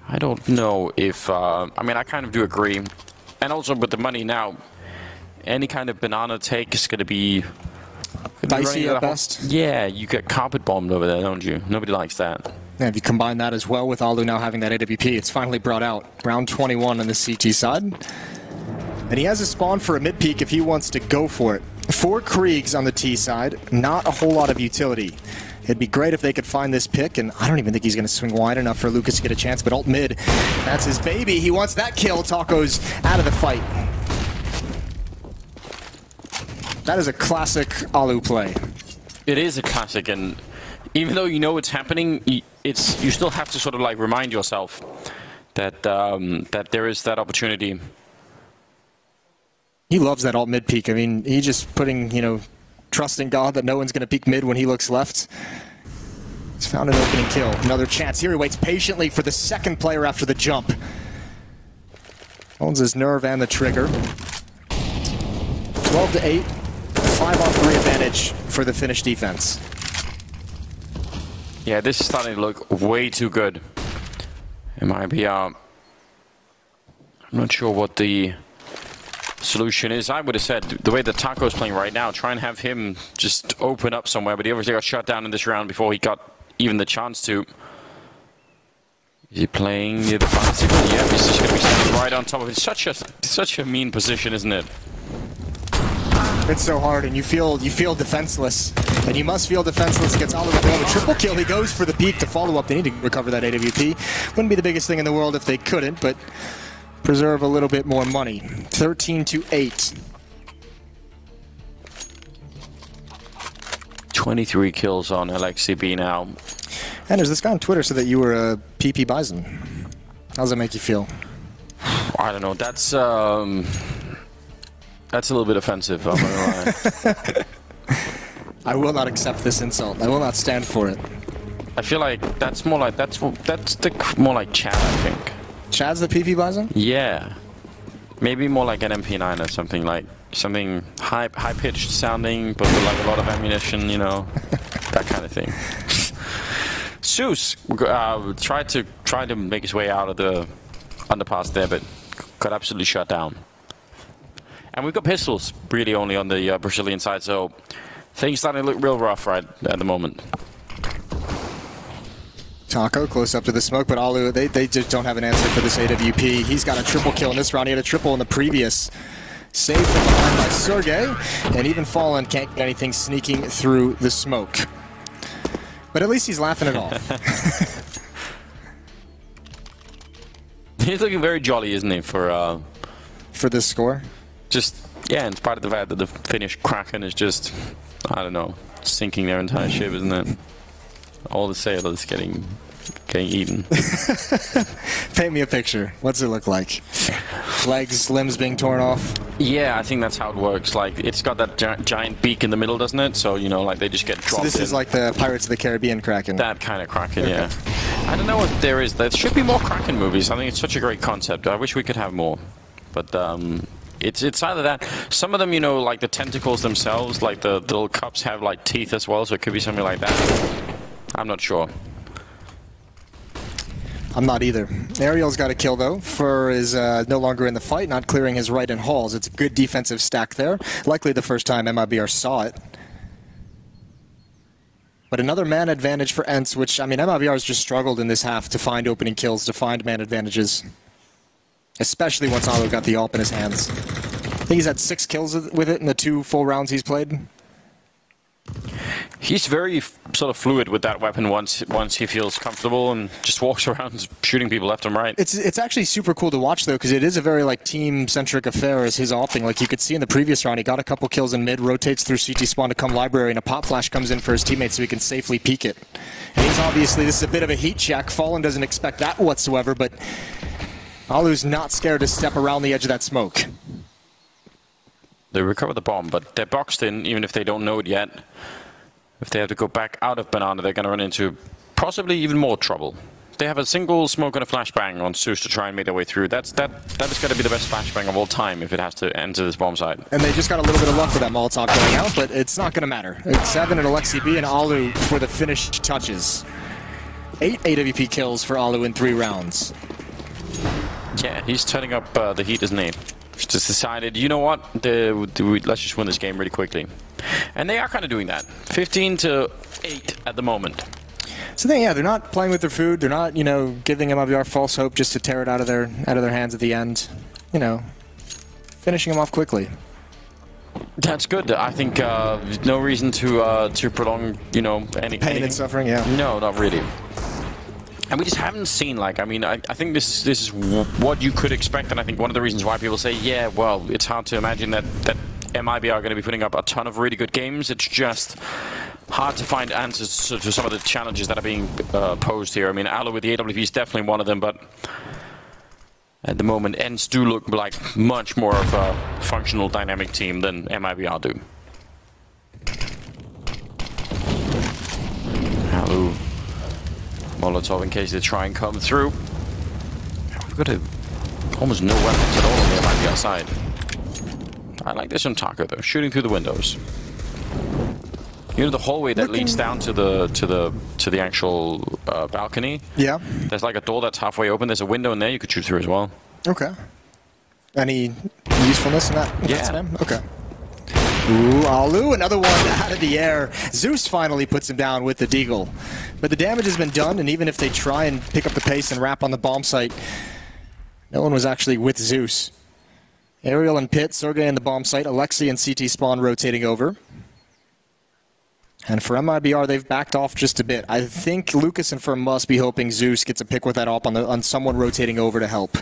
I don't know if... I mean, I kind of do agree. And also with the money now, any kind of banana take is going to be... Dicey at best. Yeah, you get carpet bombed over there, don't you? Nobody likes that. And if you combine that as well with Alu now having that AWP, it's finally brought out. Round 21 on the CT side. And he has a spawn for a mid-peak if he wants to go for it. 4 Kriegs on the T side, not a whole lot of utility. It'd be great if they could find this pick, and I don't even think he's going to swing wide enough for Lucas to get a chance, but ult mid, that's his baby. He wants that kill. Taco's out of the fight. That is a classic Alu play. It is a classic, and even though you know it's happening, you still have to sort of like remind yourself that that there is that opportunity. He loves that alt mid peek. I mean, he's just putting, you know, trust in God that no one's going to peek mid when he looks left. He's found an opening kill. Another chance here. He waits patiently for the second player after the jump. Owns his nerve and the trigger. 12-8. 5-on-3 advantage for the Finnish defense. Yeah, this is starting to look way too good. MIBR. I'm not sure what the solution is. I would have said the way that Taco's playing right now, try and have him just open up somewhere, but he obviously got shut down in this round before he got even the chance to. Is he playing the defensive? Yeah, he's just going to be standing right on top of it. Such a mean position, isn't it? It's so hard, and you feel defenseless, and you must feel defenseless against Oliver. The triple kill, he goes for the peak to follow up. They need to recover that AWP. Wouldn't be the biggest thing in the world if they couldn't, but preserve a little bit more money. 13-8. 23 kills on LXCB now. And there's this guy on Twitter said that you were a PP Bison. How does that make you feel? I don't know. That's a little bit offensive, I'm not gonna lie. I will not accept this insult. I will not stand for it. I feel like that's more like more like Chad, I think. Chad's the PP Bison? Yeah. Maybe more like an MP9 or something, like something high-pitched sounding, but with like a lot of ammunition, you know, that kind of thing. Zeus tried to make his way out of the underpass there, but got absolutely shut down. And we've got pistols really only on the Brazilian side, so things starting to look real rough right at the moment. Taco close up to the smoke, but Alu, they just don't have an answer for this AWP. He's got a triple kill in this round. He had a triple in the previous. Saved from behind by Sergey, and even Fallen can't get anything sneaking through the smoke. But at least he's laughing it off. He's looking very jolly, isn't he, for this score? Just, yeah, in spite of the fact that the Finnish Kraken is just, I don't know, sinking their entire ship, isn't it? All the sailors getting eaten. Paint me a picture. What's it look like? Legs, limbs being torn off? Yeah, I think that's how it works. Like, it's got that giant beak in the middle, doesn't it? So, you know, like, they just get dropped So this is like the Pirates of the Caribbean Kraken? That kind of Kraken, yeah. I don't know what there is. There should be more Kraken movies. I think it's such a great concept. I wish we could have more. But, it's either that. Some of them, you know, like the tentacles themselves, like the little cups have, like, teeth as well, so it could be something like that. I'm not sure. I'm not either. Ariel's got a kill, though. Fur is no longer in the fight, not clearing his right in halls. It's a good defensive stack there. Likely the first time MIBR saw it. But another man advantage for ENCE, which, I mean, MIBR has just struggled in this half to find opening kills, to find man advantages. Especially once Alu got the AWP in his hands. I think he's had 6 kills with it in the 2 full rounds he's played. He's very sort of fluid with that weapon once he feels comfortable and just walks around shooting people left and right. It's actually super cool to watch, though, because it is a very like team-centric affair as his AWPing. Like you could see in the previous round, he got a couple kills in mid, rotates through CT spawn to come library, and a pop flash comes in for his teammates so he can safely peek it. And he's obviously, this is a bit of a heat check. Fallen doesn't expect that whatsoever, but Alu's not scared to step around the edge of that smoke. They recover the bomb, but they're boxed in, even if they don't know it yet. If they have to go back out of Banana, they're going to run into possibly even more trouble. They have a single smoke and a flashbang on Zeus to try and make their way through. That is going to be the best flashbang of all time if it has to enter this bomb site. And they just got a little bit of luck with that Molotov going out, but it's not going to matter. It's 7 at Alexi B and Alu for the finish touches. 8 AWP kills for Alu in 3 rounds. Yeah, he's turning up the heat, isn't he? He's just decided, you know what, let's just win this game really quickly. And they are kind of doing that. 15-8 at the moment. So yeah, they're not playing with their food. They're not, you know, giving MIBR false hope just to tear it out of their hands at the end. You know, finishing them off quickly. That's good. I think no reason to prolong, you know, any pain and suffering. Yeah. No, not really. And we just haven't seen, like, I mean, I think this is what you could expect, and I think one of the reasons why people say, yeah, well, it's hard to imagine that MIBR are going to be putting up a ton of really good games. It's just hard to find answers to some of the challenges that are being posed here. I mean, Alu with the AWP is definitely one of them, but at the moment, ENCE do look like much more of a functional, dynamic team than MIBR do. Alu. Molotov in case they try and come through. We've got almost no weapons at all on the MIBR side. I like this on Taco though, shooting through the windows. You know the hallway that leads down to the actual balcony? Yeah. There's like a door that's halfway open. There's a window in there you could shoot through as well. Okay. Any usefulness in that? Yeah. Okay. Ooh, Alu, another one out of the air. Zeus finally puts him down with the deagle. But the damage has been done, and even if they try and pick up the pace and wrap on the bomb site, no one was actually with Zeus. Ariel and Pit, Sergey in the bomb site, Alexi and CT spawn rotating over. And for MIBR, they've backed off just a bit. I think Lucas and Firm must be hoping Zeus gets a pick with that op on someone rotating over to help.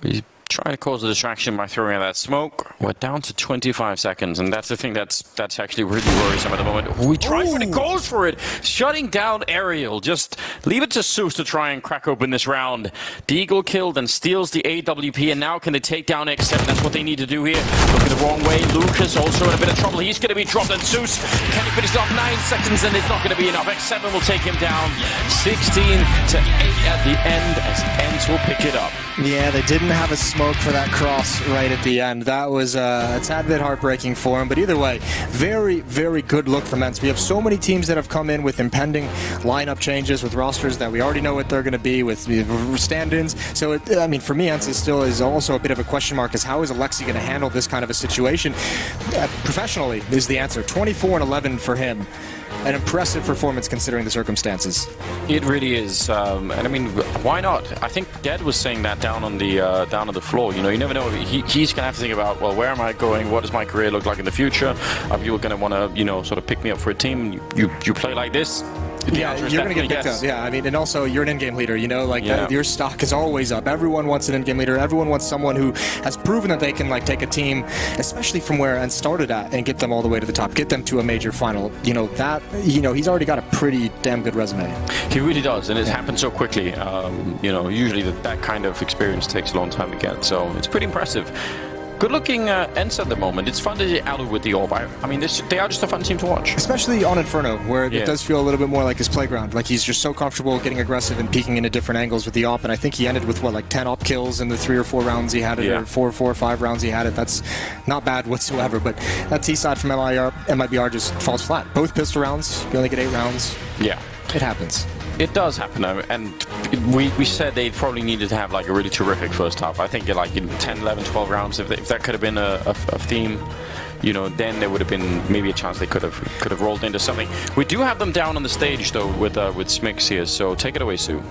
He's trying to cause a distraction by throwing out that smoke. We're down to 25 seconds, and that's the thing that's actually really worrisome at the moment. We tried for it, goes for it! Shutting down Ariel. Just leave it to Zeus to try and crack open this round. Deagle killed and steals the AWP, and now can they take down X7? That's what they need to do here. Looking the wrong way. Lucas also in a bit of trouble. He's going to be dropped, and Zeus, can he finish it off? 9 seconds, and it's not going to be enough. X7 will take him down. 16-8 at the end, as ENCE will pick it up. Yeah, they didn't have a smoke for that cross right at the end. That was a tad bit heartbreaking for him, but either way, very, very good look from ENCE. We have so many teams that have come in with impending lineup changes, with rosters that we already know what they're going to be, with stand-ins. So, I mean, for me, ENCE still is also a bit of a question mark, as how is Alexi going to handle this kind of a situation? Professionally is the answer. 24-11 for him. An impressive performance considering the circumstances. It really is, and I mean, why not? I think Dead was saying that down on the floor. You know, you never know. He's gonna have to think about, well, where am I going? What does my career look like in the future? Are people gonna want to, you know, sort of pick me up for a team? You play like this, Yeah, you're going to get picked up. Yeah, I mean, and also you're an in-game leader, you know, like your stock is always up. Everyone wants an in-game leader. Everyone wants someone who has proven that they can like take a team, especially from where ENCE started at, and get them all the way to the top, get them to a major final. You know, that, you know, he's already got a pretty damn good resume. He really does, and it happens so quickly. You know, usually that kind of experience takes a long time to get, so it's pretty impressive. Good-looking ENCE at the moment. It's fun to get out with the orb. I mean, they are just a fun team to watch. Especially on Inferno, where it does feel a little bit more like his playground. Like, he's just so comfortable getting aggressive and peeking into different angles with the op, and I think he ended with, what, like 10 op kills in the 3 or 4 rounds he had it, or 4 or 5 rounds he had it. That's not bad whatsoever, but that T-side from MIBR just falls flat. Both pistol rounds, you only get 8 rounds. Yeah. It happens. It does happen, and we said they probably needed to have like a really terrific first half. I think like in 10, 11, 12 rounds, if that could have been a theme, you know, then there would have been maybe a chance they could have rolled into something. We do have them down on the stage though with Smix here, so take it away, Sue.